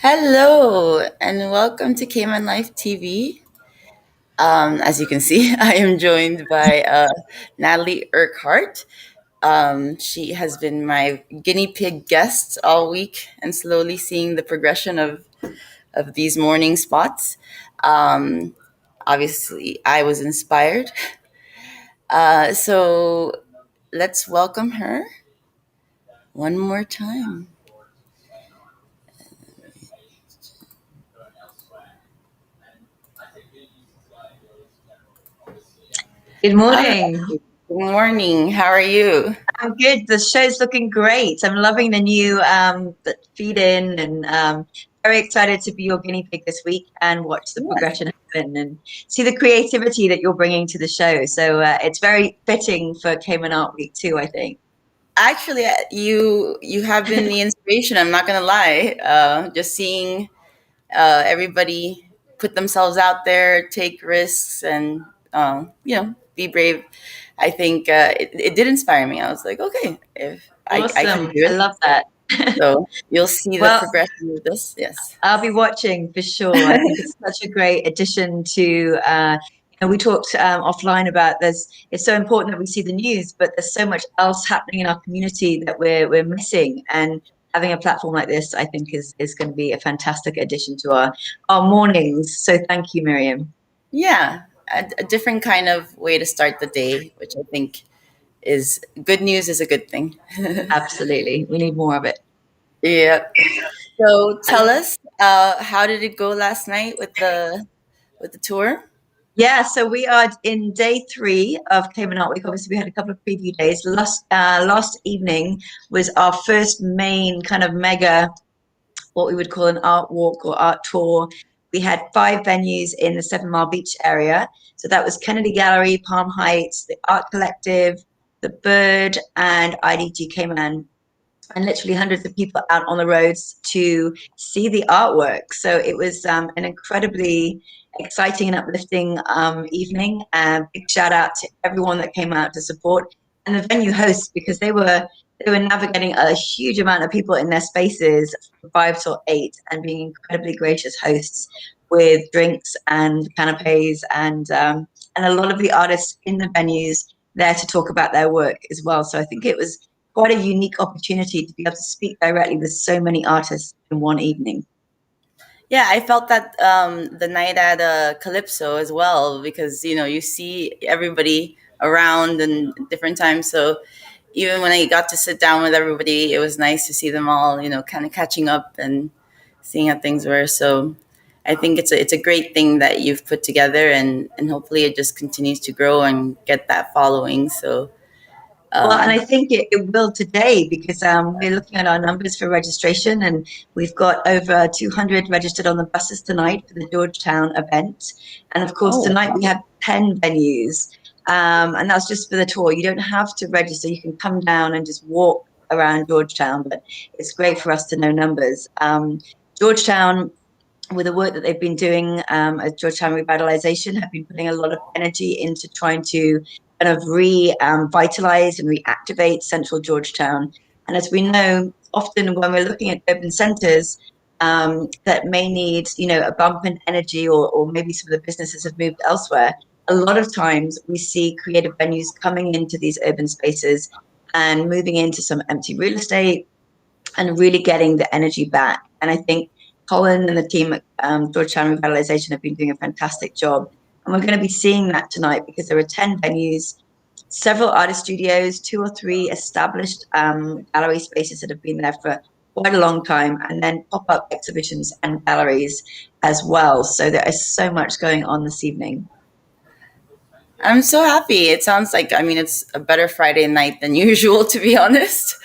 Hello and welcome to Cayman Life TV. As you can see, I am joined by Natalie Urquhart. She has been my guinea pig guest all week and slowly seeing the progression of these morning spots. Um, Obviously, I was inspired. So let's welcome her one more time. Good Hi, morning. good morning. How are you? I'm good. The show's looking great. I'm loving the new feed in and very excited to be your guinea pig this week and watch the Yeah. progression happen and see the creativity that you're bringing to the show. So it's very fitting for Cayman Art Week too, I think. Actually, you have been the inspiration. I'm not gonna lie. Just seeing everybody put themselves out there, take risks, and be brave. I think it did inspire me. I was like, okay, if I can Awesome. do I it. love that. So you'll see the Well, progression of this. Yes. I'll be watching for sure. I think it's such a great addition to, we talked offline about it's so important that we see the news, but there's so much else happening in our community that we're missing. And having a platform like this, I think, is going to be a fantastic addition to our mornings. So thank you, Miriam. Yeah, a different kind of way to start the day, which I think is good news is a good thing. Absolutely. We need more of it. Yeah. So tell us, how did it go last night with the tour? Yeah, so we are in day three of Cayman Art Week. Obviously, we had a couple of preview days. Last evening was our first main kind of mega, what we would call an art walk or art tour. We had five venues in the 7 Mile Beach area. So that was Kennedy Gallery, Palm Heights, the Art Collective, the Bird, and IDG Cayman, and literally hundreds of people out on the roads to see the artwork. So it was an incredibly exciting and uplifting evening. Big shout out to everyone that came out to support and the venue hosts because they were navigating a huge amount of people in their spaces from 5 till 8 and being incredibly gracious hosts with drinks and canapes and a lot of the artists in the venues there to talk about their work as well. So I think it was quite a unique opportunity to be able to speak directly with so many artists in one evening. Yeah, I felt that the night at Calypso as well because you see everybody around and different times. So even when I got to sit down with everybody, it was nice to see them all, kind of catching up and seeing how things were. So I think it's a great thing that you've put together, and hopefully it just continues to grow and get that following. So Well, and um, I think it will today because we're looking at our numbers for registration, and we've got over 200 registered on the buses tonight for the Georgetown event. And of course, oh, tonight we have 10 venues, and that's just for the tour. You don't have to register, you can come down and just walk around Georgetown, but it's great for us to know numbers. Georgetown, with the work that they've been doing at Georgetown Revitalization, have been putting a lot of energy into trying to kind of revitalize and reactivate central Georgetown. And as we know, often when we're looking at urban centers that may need, a bump in energy or maybe some of the businesses have moved elsewhere, a lot of times we see creative venues coming into these urban spaces and moving into some empty real estate and really getting the energy back. And I think Colin and the team at Georgetown Revitalization have been doing a fantastic job. And we're going to be seeing that tonight because there are 10 venues, several artist studios, two or three established gallery spaces that have been there for quite a long time, and then pop up exhibitions and galleries as well. So there is so much going on this evening. I'm so happy. It sounds like, I mean, it's a better Friday night than usual, to be honest.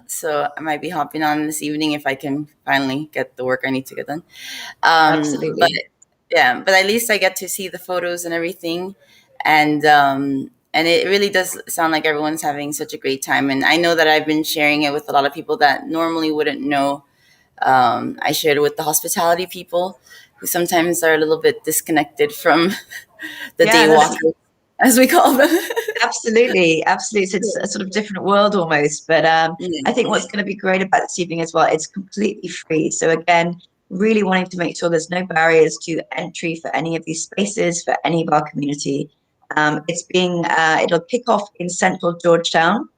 So I might be hopping on this evening if I can finally get the work I need to get done. But Absolutely. yeah, but at least I get to see the photos and everything, and it really does sound like everyone's having such a great time. And I know that I've been sharing it with a lot of people that normally wouldn't know. I shared it with the hospitality people who sometimes are a little bit disconnected from the day Yeah, walkers. as we call them. Absolutely, absolutely. So it's a sort of different world almost. But Yeah. I think what's going to be great about this evening as well, it's completely free. So again, really wanting to make sure there's no barriers to entry for any of these spaces, for any of our community. It'll kick off in central Georgetown,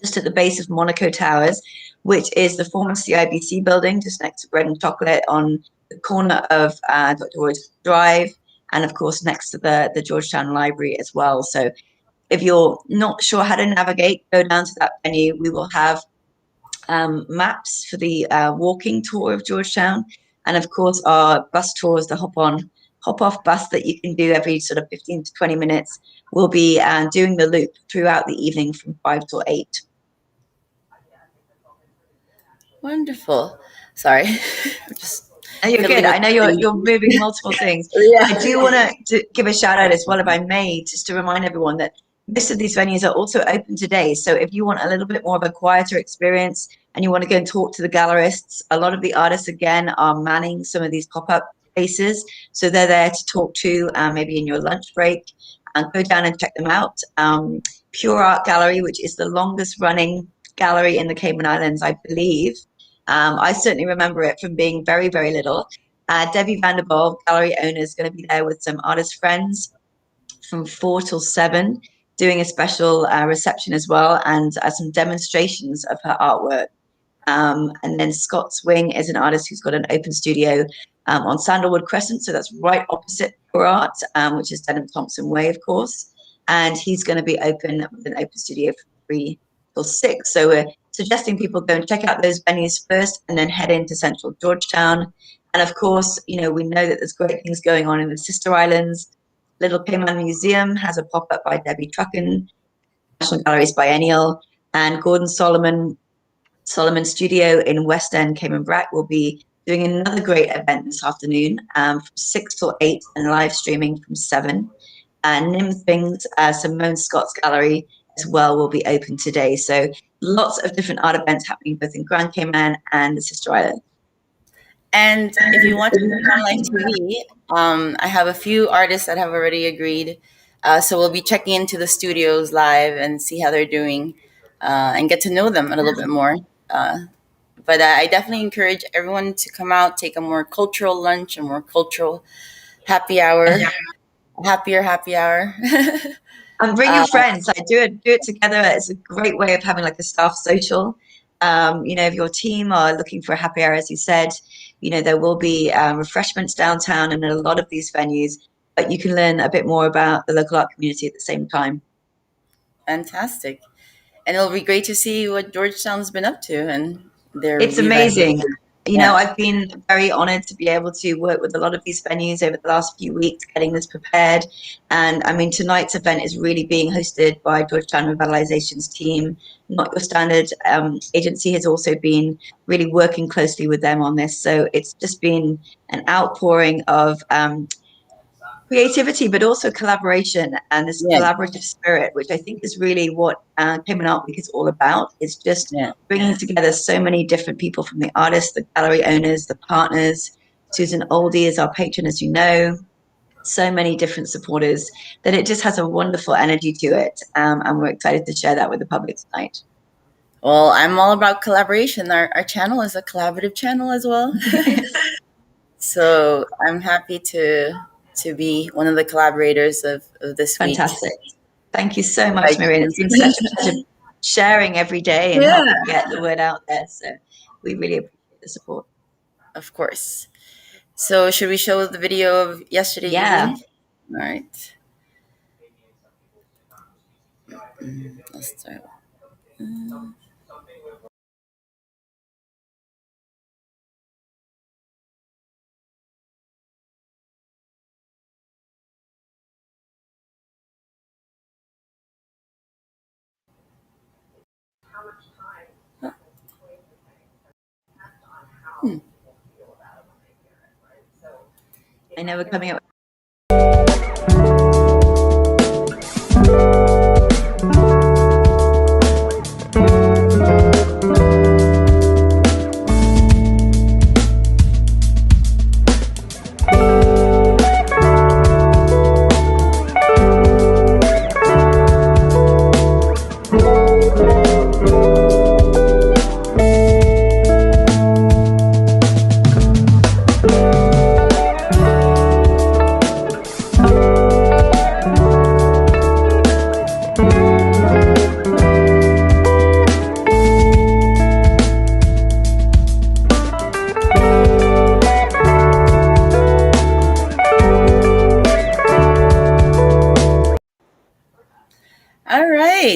just at the base of Monaco Towers, which is the former CIBC building, just next to Bread and Chocolate on the corner of Dr. Roy's Drive, and of course next to the Georgetown Library as well. So if you're not sure how to navigate, go down to that venue. We will have maps for the walking tour of Georgetown, and of course our bus tours, the hop off bus that you can do every sort of 15 to 20 minutes. We'll be doing the loop throughout the evening from 5 till 8. Wonderful. Sorry, I'm just No, you're good. fiddling with I know the you're moving multiple things. I yeah. do want to give a shout out as well, if I may, just to remind everyone that most of these venues are also open today. So if you want a little bit more of a quieter experience and you want to go and talk to the gallerists, a lot of the artists again are manning some of these pop-up spaces. So they're there to talk to, maybe in your lunch break, and go down and check them out. Pure Art Gallery, which is the longest running gallery in the Cayman Islands, I believe. I certainly remember it from being very, very little. Debbie Vanderbilt, gallery owner, is going to be there with some artist friends from 4 till 7, doing a special reception as well, and some demonstrations of her artwork. And then Scott Swing is an artist who's got an open studio on Sandalwood Crescent, so that's right opposite Pure Art, which is Denham Thompson Way, of course. And he's going to be open with an open studio from 3 till 6. So we're suggesting people go and check out those venues first and then head into central Georgetown. And of course, we know that there's great things going on in the Sister Islands. Little Cayman Museum has a pop-up by Debbie Trucken, National Galleries Biennial, and Gordon Solomon Studio in West End, Cayman Brac, will be doing another great event this afternoon from 6 till 8 and live streaming from 7. Nim Things, Simone Scott's gallery as well will be open today. So lots of different art events happening both in Grand Cayman and the Sister Island. And if you want to watch on live TV, I have a few artists that have already agreed. So we'll be checking into the studios live and see how they're doing, and get to know them a little bit more. But I definitely encourage everyone to come out, take a more cultural lunch, a more cultural happy hour, happier happy hour. And bring your friends. Like do it together. It's a great way of having like a staff social. If your team are looking for a happy hour, as you said, there will be refreshments downtown and in a lot of these venues, but you can learn a bit more about the local art community at the same time. Fantastic. And it'll be great to see what Georgetown's been up to and their It's revamp. amazing. Yeah, I've been very honored to be able to work with a lot of these venues over the last few weeks, getting this prepared. And I mean, tonight's event is really being hosted by Georgetown Revitalization's team. Not Your Standard agency has also been really working closely with them on this. So it's just been an outpouring of creativity, but also collaboration and this yeah, collaborative spirit, which I think is really what Cayman Art Week is all about. It's just yeah. bringing together so many different people, from the artists, the gallery owners, the partners. Susan Oldie is our patron, as you know. So many different supporters that it just has a wonderful energy to it. And we're excited to share that with the public tonight. Well, I'm all about collaboration. Our channel is a collaborative channel as well. So I'm happy to be one of the collaborators of this week. Fantastic. Thank you so much, Miriam. It's been such a pleasure sharing every day and helping get the word out there. So we really appreciate the support. Of course. So should we show the video of yesterday evening? All right. Let's start. I know we're coming up.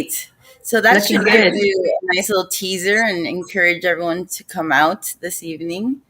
great. So that Looking should give good. you a nice little teaser and encourage everyone to come out this evening.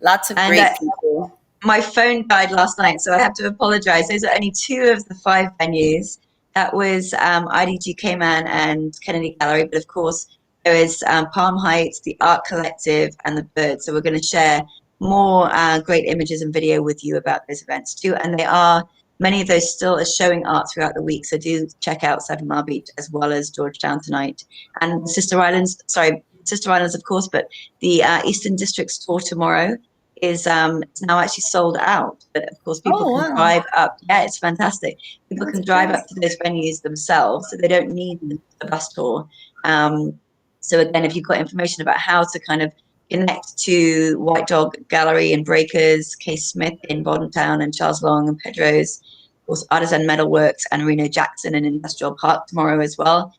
Lots of And great people. my phone died last night, so I have to apologize. Those are only two of the five venues. That was IDG Cayman and Kennedy Gallery, but of course there is Palm Heights, the Art Collective, and the Bird. So we're going to share more great images and video with you about those events too. And they are many of those still are showing art throughout the week. So do check out Seven Mile Beach as well as Georgetown tonight and the Sister Islands. Sorry, Sister Islands, of course, but the Eastern Districts tour tomorrow is now actually sold out. But of course, people Oh, can wow. drive up. Yeah, it's fantastic. People That's can drive great. up to those venues themselves, so they don't need the bus tour. Um, so again, if you've got information about how to kind of connect to White Dog Gallery and Breakers, Case Smith in Bordentown, and Charles Long and Pedro's, of course, Artisan Metalworks and Reno Jackson in Industrial Park tomorrow as well.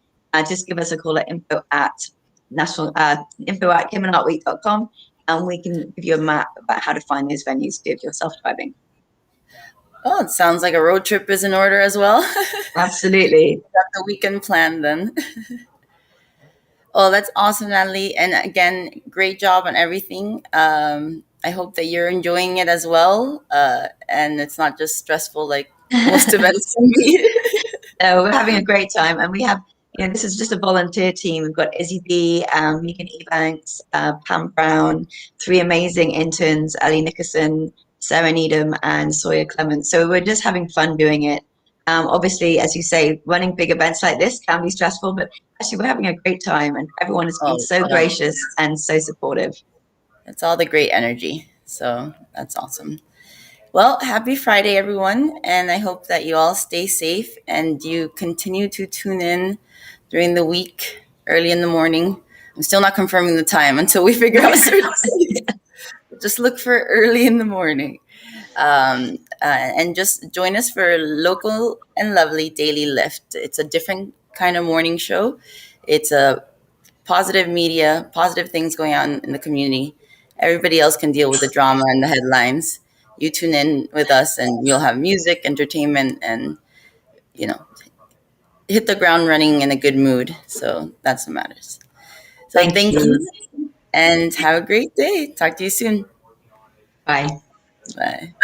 Just give us a call at info at caymanartweek.com, and we can give you a map about how to find those venues too if you're self-driving. Oh, it sounds like a road trip is in order as well. Absolutely. Got the weekend planned then. Oh, that's awesome, Natalie. And again, great job on everything. I hope that you're enjoying it as well. And it's not just stressful like most events can be. We're having a great time, and we have, this is just a volunteer team. We've got Izzy B, Megan Ebanks, Pam Brown, three amazing interns, Ellie Nickerson, Sarah Needham, and Sawyer Clements. So we're just having fun doing it. Obviously, as you say, running big events like this can be stressful, but actually, we're having a great time, and everyone has been Oh, so gracious and so supportive. it's all the great energy. So that's awesome. Well, happy Friday, everyone. And I hope that you all stay safe and you continue to tune in during the week, early in the morning. I'm still not confirming the time until we figure out certain things. Just look for early in the morning. And just join us for Local and Lovely Daily Lift. It's a different kind of morning show. It's a positive media, positive things going on in the community. Everybody else can deal with the drama and the headlines. You tune in with us, and you'll have music, entertainment, and you know, hit the ground running in a good mood. So that's what matters. So Thank thank you. you, and have a great day. Talk to you soon. Bye. Bye.